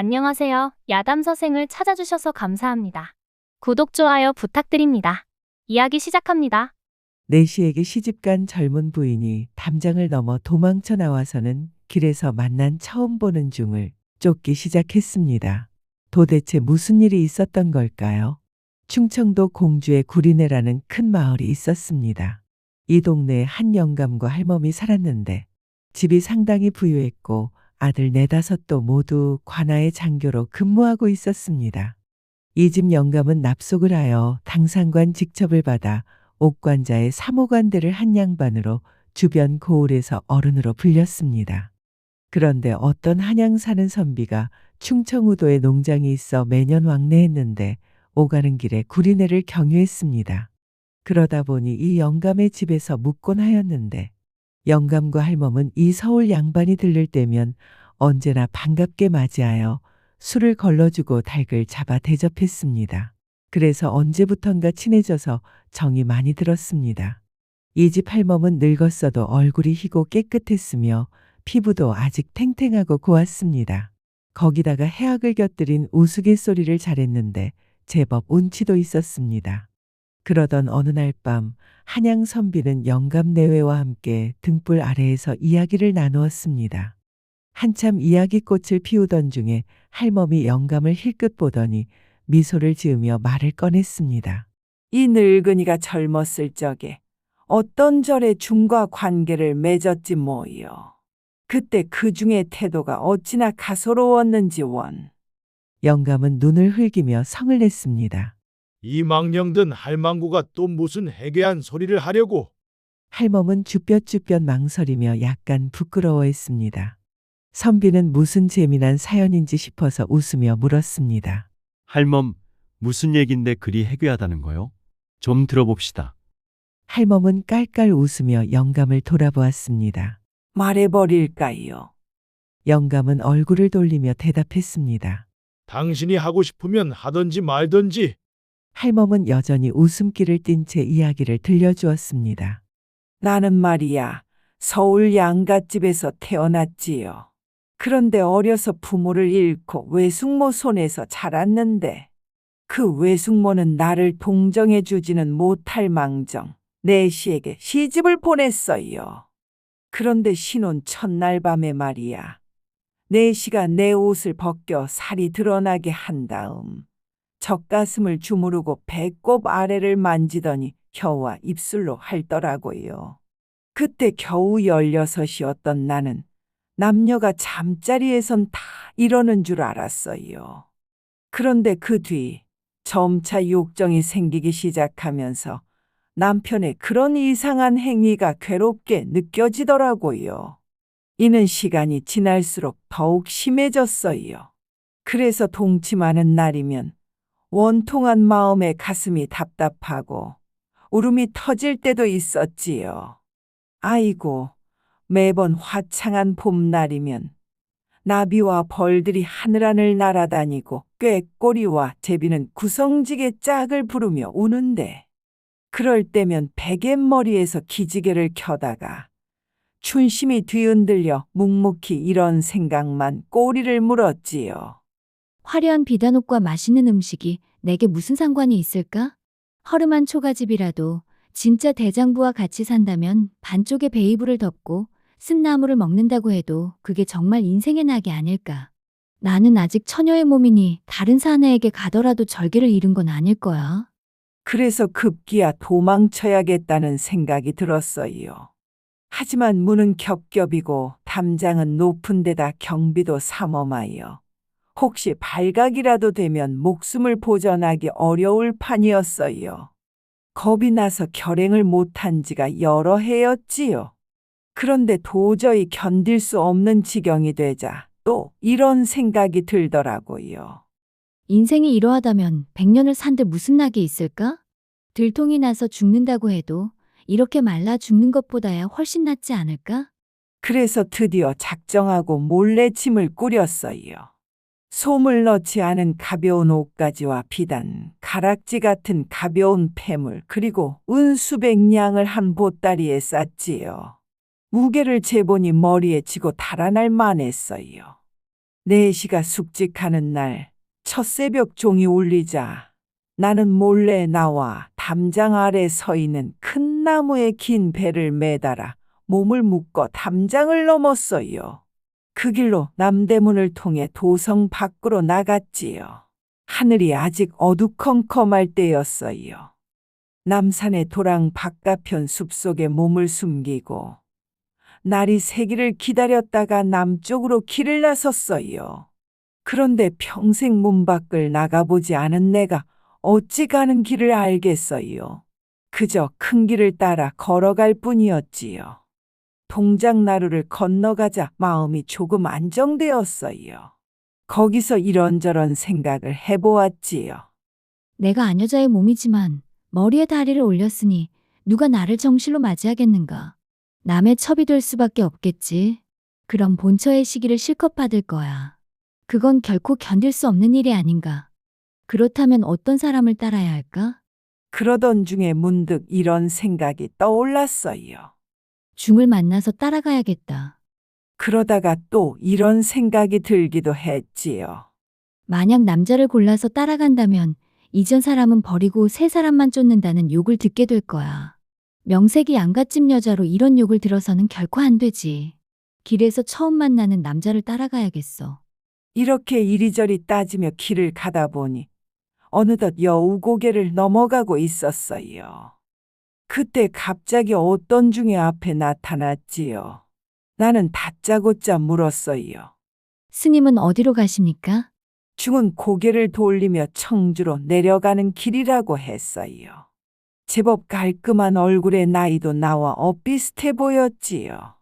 안녕하세요. 야담 서생을 찾아주셔서 감사합니다. 구독, 좋아요 부탁드립니다. 이야기 시작합니다. 내시에게 시집간 젊은 부인이 담장을 넘어 도망쳐 나와서는 길에서 만난 처음 보는 중을 쫓기 시작했습니다. 도대체 무슨 일이 있었던 걸까요? 충청도 공주의 구리내라는 큰 마을이 있었습니다. 이 동네에 한 영감과 할멈이 살았는데 집이 상당히 부유했고 아들 네다섯도 모두 관아의 장교로 근무하고 있었습니다. 이 집 영감은 납속을 하여 당상관 직첩을 받아 옥관자의 사모관대를 한 양반으로 주변 고을에서 어른으로 불렸습니다. 그런데 어떤 한양 사는 선비가 충청우도에 농장이 있어 매년 왕래했는데 오가는 길에 구리내를 경유했습니다. 그러다 보니 이 영감의 집에서 묵곤 하였는데 영감과 할멈은 이 서울 양반이 들를 때면 언제나 반갑게 맞이하여 술을 걸러주고 닭을 잡아 대접했습니다. 그래서 언제부턴가 친해져서 정이 많이 들었습니다. 이 집 할멈은 늙었어도 얼굴이 희고 깨끗했으며 피부도 아직 탱탱하고 고왔습니다. 거기다가 해악을 곁들인 우스갯소리를 잘했는데 제법 운치도 있었습니다. 그러던 어느 날 밤 한양 선비는 영감 내외와 함께 등불 아래에서 이야기를 나누었습니다. 한참 이야기꽃을 피우던 중에 할멈이 영감을 힐끗 보더니 미소를 지으며 말을 꺼냈습니다. 이 늙은이가 젊었을 적에 어떤 절의 중과 관계를 맺었지 뭐요. 그때 그 중의 태도가 어찌나 가소로웠는지 원. 영감은 눈을 흘기며 성을 냈습니다. 이 망령된 할망구가 또 무슨 해괴한 소리를 하려고. 할멈은 주뼛주뼛 망설이며 약간 부끄러워했습니다. 선비는 무슨 재미난 사연인지 싶어서 웃으며 물었습니다. 할멈, 무슨 얘긴데 그리 해괴하다는 거요? 좀 들어봅시다. 할멈은 깔깔 웃으며 영감을 돌아보았습니다. 말해버릴까요? 영감은 얼굴을 돌리며 대답했습니다. 당신이 하고 싶으면 하든지 말든지. 할멈은 여전히 웃음기를 띤 채 이야기를 들려주었습니다. 나는 말이야, 서울 양갓집에서 태어났지요. 그런데 어려서 부모를 잃고 외숙모 손에서 자랐는데 그 외숙모는 나를 동정해 주지는 못할 망정 내시에게 시집을 보냈어요. 그런데 신혼 첫날 밤에 말이야. 내시가 내 옷을 벗겨 살이 드러나게 한 다음 젖가슴을 주무르고 배꼽 아래를 만지더니 혀와 입술로 핥더라고요. 그때 겨우 16이었던 나는 남녀가 잠자리에선 다 이러는 줄 알았어요. 그런데 그 뒤 점차 욕정이 생기기 시작하면서 남편의 그런 이상한 행위가 괴롭게 느껴지더라고요. 이는 시간이 지날수록 더욱 심해졌어요. 그래서 동침하는 날이면 원통한 마음에 가슴이 답답하고 울음이 터질 때도 있었지요. 아이고, 매번 화창한 봄날이면 나비와 벌들이 하늘하늘 날아다니고 꾀꼬리와 제비는 구성지게 짝을 부르며 우는데 그럴 때면 베갯머리에서 기지개를 켜다가 춘심이 뒤흔들려 묵묵히 이런 생각만 꼬리를 물었지요. 화려한 비단옷과 맛있는 음식이 내게 무슨 상관이 있을까? 허름한 초가집이라도 진짜 대장부와 같이 산다면 반쪽의 베이부를 덮고 쓴나물을 먹는다고 해도 그게 정말 인생의 낙이 아닐까. 나는 아직 처녀의 몸이니 다른 사내에게 가더라도 절개를 잃은 건 아닐 거야. 그래서 급기야 도망쳐야겠다는 생각이 들었어요. 하지만 문은 겹겹이고 담장은 높은 데다 경비도 삼엄하여 혹시 발각이라도 되면 목숨을 보전하기 어려울 판이었어요. 겁이 나서 결행을 못한 지가 여러 해였지요. 그런데 도저히 견딜 수 없는 지경이 되자 또 이런 생각이 들더라고요. 인생이 이러하다면 100년을 산데 무슨 낙이 있을까? 들통이 나서 죽는다고 해도 이렇게 말라 죽는 것보다야 훨씬 낫지 않을까? 그래서 드디어 작정하고 몰래 짐을 꾸렸어요. 솜을 넣지 않은 가벼운 옷가지와 비단, 가락지 같은 가벼운 폐물, 그리고 은수백냥을 한 보따리에 쌌지요. 무게를 재보니 머리에 지고 달아날 만했어요. 4시가 숙직하는 날 첫 새벽 종이 울리자 나는 몰래 나와 담장 아래 서 있는 큰 나무에 긴 배를 매달아 몸을 묶어 담장을 넘었어요. 그 길로 남대문을 통해 도성 밖으로 나갔지요. 하늘이 아직 어두컴컴할 때였어요. 남산의 도랑 바깥편 숲속에 몸을 숨기고 날이 새기를 기다렸다가 남쪽으로 길을 나섰어요. 그런데 평생 문 밖을 나가보지 않은 내가 어찌 가는 길을 알겠어요. 그저 큰 길을 따라 걸어갈 뿐이었지요. 동작나루를 건너가자 마음이 조금 안정되었어요. 거기서 이런저런 생각을 해보았지요. 내가 아녀자의 몸이지만 머리에 다리를 올렸으니 누가 나를 정실로 맞이하겠는가. 남의 첩이 될 수밖에 없겠지. 그럼 본처의 시기를 실컷 받을 거야. 그건 결코 견딜 수 없는 일이 아닌가. 그렇다면 어떤 사람을 따라야 할까? 그러던 중에 문득 이런 생각이 떠올랐어요. 중을 만나서 따라가야겠다. 그러다가 또 이런 생각이 들기도 했지요. 만약 남자를 골라서 따라간다면 이전 사람은 버리고 새 사람만 쫓는다는 욕을 듣게 될 거야. 명색이 양갓집 여자로 이런 욕을 들어서는 결코 안 되지. 길에서 처음 만나는 남자를 따라가야겠어. 이렇게 이리저리 따지며 길을 가다 보니 어느덧 여우고개를 넘어가고 있었어요. 그때 갑자기 어떤 중이 앞에 나타났지요. 나는 다짜고짜 물었어요. 스님은 어디로 가십니까? 중은 고개를 돌리며 청주로 내려가는 길이라고 했어요. 제법 깔끔한 얼굴에 나이도 나와 엇비슷해 보였지요.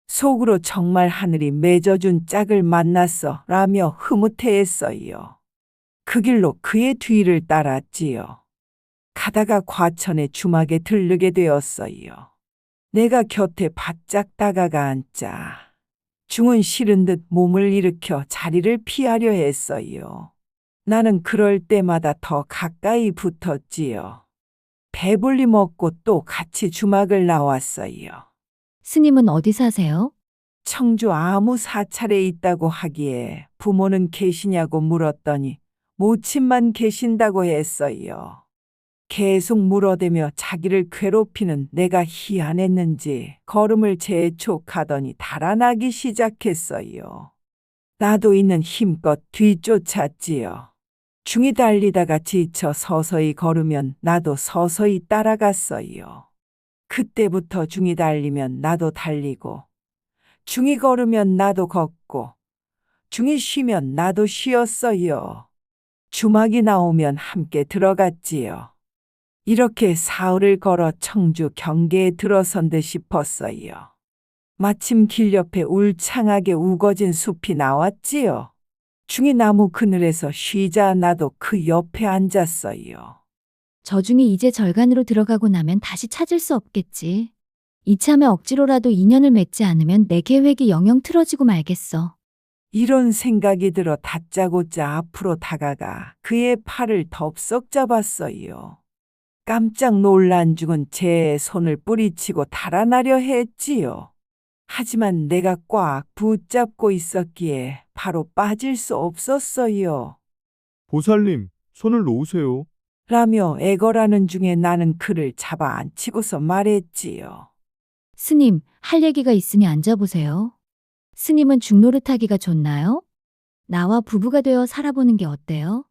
속으로 정말 하늘이 맺어준 짝을 만났어 라며 흐뭇해했어요. 그 길로 그의 뒤를 따랐지요. 가다가 과천의 주막에 들르게 되었어요. 내가 곁에 바짝 다가가 앉자 중은 싫은 듯 몸을 일으켜 자리를 피하려 했어요. 나는 그럴 때마다 더 가까이 붙었지요. 배불리 먹고 또 같이 주막을 나왔어요. 스님은 어디 사세요? 청주 아무 사찰에 있다고 하기에 부모는 계시냐고 물었더니 모친만 계신다고 했어요. 계속 물어대며 자기를 괴롭히는 내가 희한했는지 걸음을 재촉하더니 달아나기 시작했어요. 나도 있는 힘껏 뒤쫓았지요. 중이 달리다가 지쳐 서서히 걸으면 나도 서서히 따라갔어요. 그때부터 중이 달리면 나도 달리고, 중이 걸으면 나도 걷고, 중이 쉬면 나도 쉬었어요. 주막이 나오면 함께 들어갔지요. 이렇게 사흘을 걸어 청주 경계에 들어선 듯 싶었어요. 마침 길 옆에 울창하게 우거진 숲이 나왔지요. 중이 나무 그늘에서 쉬자 나도 그 옆에 앉았어요. 저 중이 이제 절간으로 들어가고 나면 다시 찾을 수 없겠지. 이참에 억지로라도 인연을 맺지 않으면 내 계획이 영영 틀어지고 말겠어. 이런 생각이 들어 다짜고짜 앞으로 다가가 그의 팔을 덥석 잡았어요. 깜짝 놀란 중은 제 손을 뿌리치고 달아나려 했지요. 하지만 내가 꽉 붙잡고 있었기에 바로 빠질 수 없었어요. 보살님, 손을 놓으세요. 라며 애걸하는 중에 나는 그를 잡아 안치고서 말했지요. 스님, 할 얘기가 있으니 앉아보세요. 스님은 중노릇하기가 좋나요? 나와 부부가 되어 살아보는 게 어때요?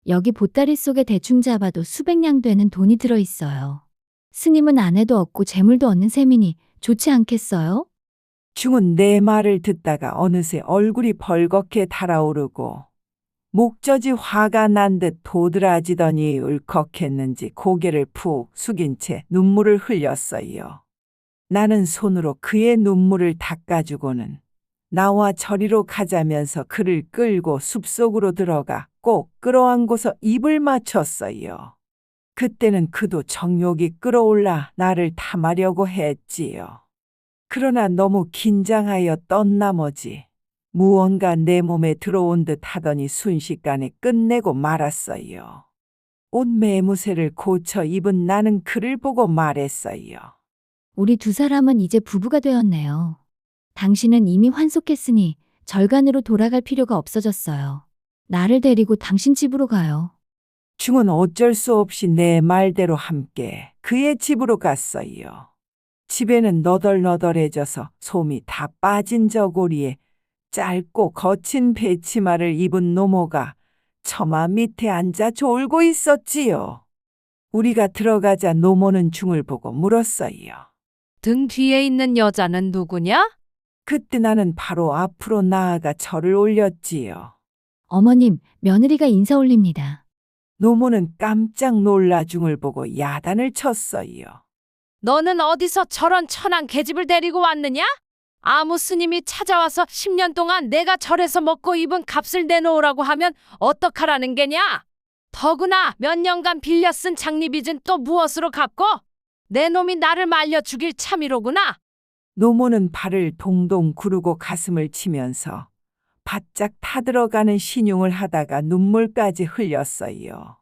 여기 보따리 속에 대충 잡아도 수백 냥 되는 돈이 들어있어요. 스님은 아내도 얻고 재물도 얻는 셈이니 좋지 않겠어요? 중은 내 말을 듣다가 어느새 얼굴이 벌겋게 달아오르고 목젖이 화가 난 듯 도드라지더니 울컥했는지 고개를 푹 숙인 채 눈물을 흘렸어요. 나는 손으로 그의 눈물을 닦아주고는 나와 저리로 가자면서 그를 끌고 숲속으로 들어가 꼭 끌어안고서 입을 맞췄어요. 그때는 그도 정욕이 끌어올라 나를 탐하려고 했지요. 그러나 너무 긴장하여 떤 나머지 무언가 내 몸에 들어온 듯 하더니 순식간에 끝내고 말았어요. 옷 매무새를 고쳐 입은 나는 그를 보고 말했어요. 우리 두 사람은 이제 부부가 되었네요. 당신은 이미 환속했으니 절간으로 돌아갈 필요가 없어졌어요. 나를 데리고 당신 집으로 가요. 중은 어쩔 수 없이 내 말대로 함께 그의 집으로 갔어요. 집에는 너덜너덜해져서 솜이 다 빠진 저고리에 짧고 거친 배치마를 입은 노모가 처마 밑에 앉아 졸고 있었지요. 우리가 들어가자 노모는 중을 보고 물었어요. 등 뒤에 있는 여자는 누구냐? 그때 나는 바로 앞으로 나아가 절을 올렸지요. 어머님, 며느리가 인사 올립니다. 노모는 깜짝 놀라 중을 보고 야단을 쳤어요. 너는 어디서 저런 천한 계집을 데리고 왔느냐? 아무 스님이 찾아와서 10년 동안 내가 절에서 먹고 입은 값을 내놓으라고 하면 어떡하라는 게냐? 더구나 몇 년간 빌려 쓴 장리빚은 또 무엇으로 갚고? 내 놈이 나를 말려 죽일 참이로구나. 노모는 발을 동동 구르고 가슴을 치면서 바짝 타들어가는 신용을 하다가 눈물까지 흘렸어요.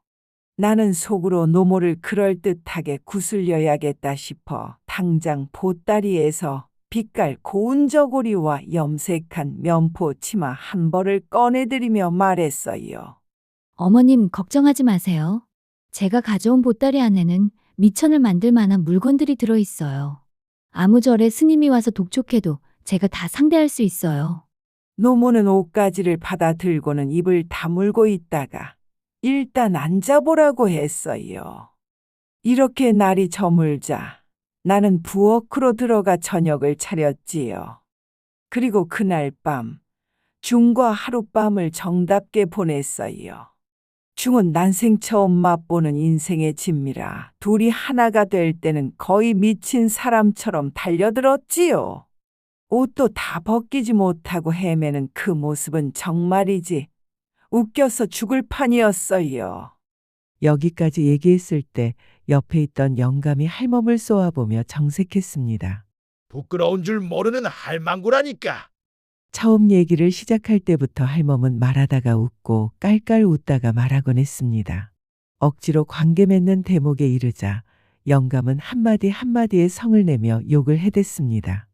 나는 속으로 노모를 그럴듯하게 구슬려야겠다 싶어 당장 보따리에서 빛깔 고운 저고리와 염색한 면포 치마 한 벌을 꺼내드리며 말했어요. 어머님, 걱정하지 마세요. 제가 가져온 보따리 안에는 미천을 만들 만한 물건들이 들어있어요. 아무 절에 스님이 와서 독촉해도 제가 다 상대할 수 있어요. 노모는 옷가지를 받아 들고는 입을 다물고 있다가 일단 앉아보라고 했어요. 이렇게 날이 저물자 나는 부엌으로 들어가 저녁을 차렸지요. 그리고 그날 밤 중과 하룻밤을 정답게 보냈어요. 중은 난생 처음 맛보는 인생의 진미라 둘이 하나가 될 때는 거의 미친 사람처럼 달려들었지요. 옷도 다 벗기지 못하고 헤매는 그 모습은 정말이지 웃겨서 죽을 판이었어요. 여기까지 얘기했을 때 옆에 있던 영감이 할멈을 쏘아보며 정색했습니다. 부끄러운 줄 모르는 할망구라니까. 처음 얘기를 시작할 때부터 할멈은 말하다가 웃고 깔깔 웃다가 말하곤 했습니다. 억지로 관계 맺는 대목에 이르자 영감은 한마디 한마디에 성을 내며 욕을 해댔습니다.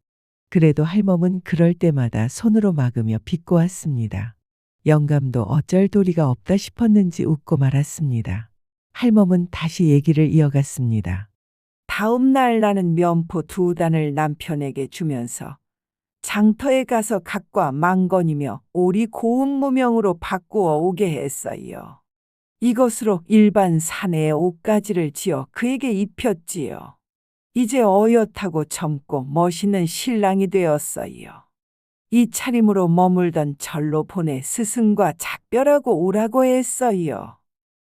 그래도 할멈은 그럴 때마다 손으로 막으며 비꼬았습니다. 영감도 어쩔 도리가 없다 싶었는지 웃고 말았습니다. 할멈은 다시 얘기를 이어갔습니다. 다음 날 나는 면포 2단을 남편에게 주면서 장터에 가서 갓과 망건이며 오리 고운 무명으로 바꾸어 오게 했어요. 이것으로 일반 사내의 옷가지를 지어 그에게 입혔지요. 이제 어엿하고 젊고 멋있는 신랑이 되었어요. 이 차림으로 머물던 절로 보내 스승과 작별하고 오라고 했어요.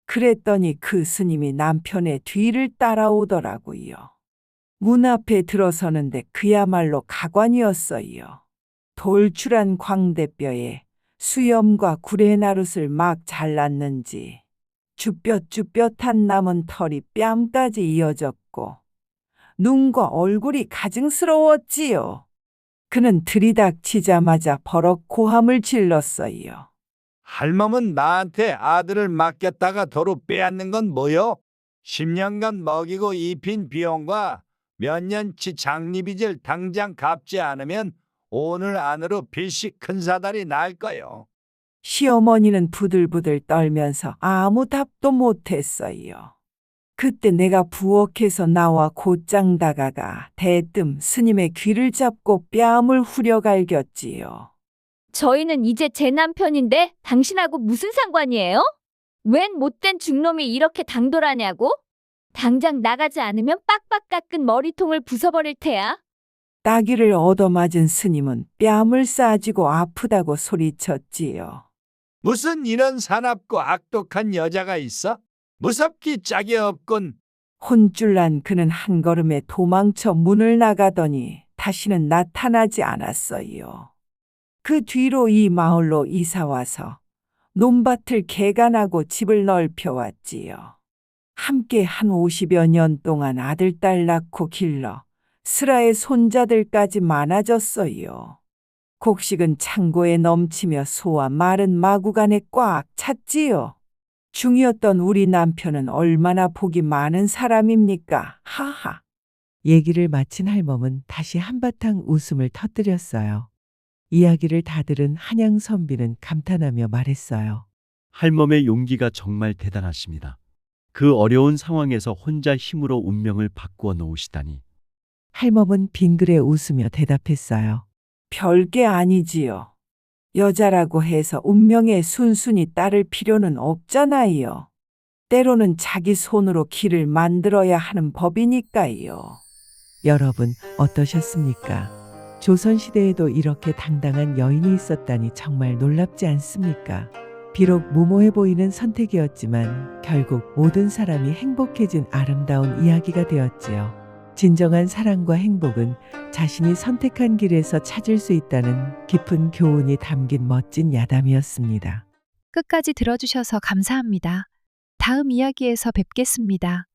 그랬더니 그 스님이 남편의 뒤를 따라오더라고요. 문 앞에 들어서는데 그야말로 가관이었어요. 돌출한 광대뼈에 수염과 구레나룻을 막 잘랐는지 쭈뼛쭈뼛한 남은 털이 뺨까지 이어졌고 눈과 얼굴이 가증스러웠지요. 그는 들이닥치자마자 버럭 고함을 질렀어요. 할멈은 나한테 아들을 맡겼다가 도로 빼앗는 건 뭐요? 10년간 먹이고 입힌 비용과 몇 년치 장리빚을 당장 갚지 않으면 오늘 안으로 빚이 큰 사달이 날 거요. 시어머니는 부들부들 떨면서 아무 답도 못했어요. 그때 내가 부엌에서 나와 곧장 다가가 대뜸 스님의 귀를 잡고 뺨을 후려갈겼지요. 저희는 이제 제 남편인데 당신하고 무슨 상관이에요? 웬 못된 중놈이 이렇게 당돌하냐고? 당장 나가지 않으면 빡빡 깎은 머리통을 부숴버릴 테야. 따귀를 얻어맞은 스님은 뺨을 싸지고 아프다고 소리쳤지요. 무슨 이런 사납고 악독한 여자가 있어? 무섭기 짝이 없군. 혼쭐난 그는 한 걸음에 도망쳐 문을 나가더니 다시는 나타나지 않았어요. 그 뒤로 이 마을로 이사와서 논밭을 개간하고 집을 넓혀왔지요. 함께 한 50여 년 동안 아들, 딸 낳고 길러 슬아의 손자들까지 많아졌어요. 곡식은 창고에 넘치며 소와 말은 마구간에 꽉 찼지요. 중이었던 우리 남편은 얼마나 복이 많은 사람입니까? 하하. 얘기를 마친 할멈은 다시 한바탕 웃음을 터뜨렸어요. 이야기를 다 들은 한양 선비는 감탄하며 말했어요. 할멈의 용기가 정말 대단하십니다. 그 어려운 상황에서 혼자 힘으로 운명을 바꾸어 놓으시다니. 할멈은 빙그레 웃으며 대답했어요. 별게 아니지요. 여자라고 해서 운명에 순순히 따를 필요는 없잖아요. 때로는 자기 손으로 길을 만들어야 하는 법이니까요. 여러분 어떠셨습니까? 조선시대에도 이렇게 당당한 여인이 있었다니 정말 놀랍지 않습니까? 비록 무모해 보이는 선택이었지만 결국 모든 사람이 행복해진 아름다운 이야기가 되었지요. 진정한 사랑과 행복은 자신이 선택한 길에서 찾을 수 있다는 깊은 교훈이 담긴 멋진 야담이었습니다. 끝까지 들어주셔서 감사합니다. 다음 이야기에서 뵙겠습니다.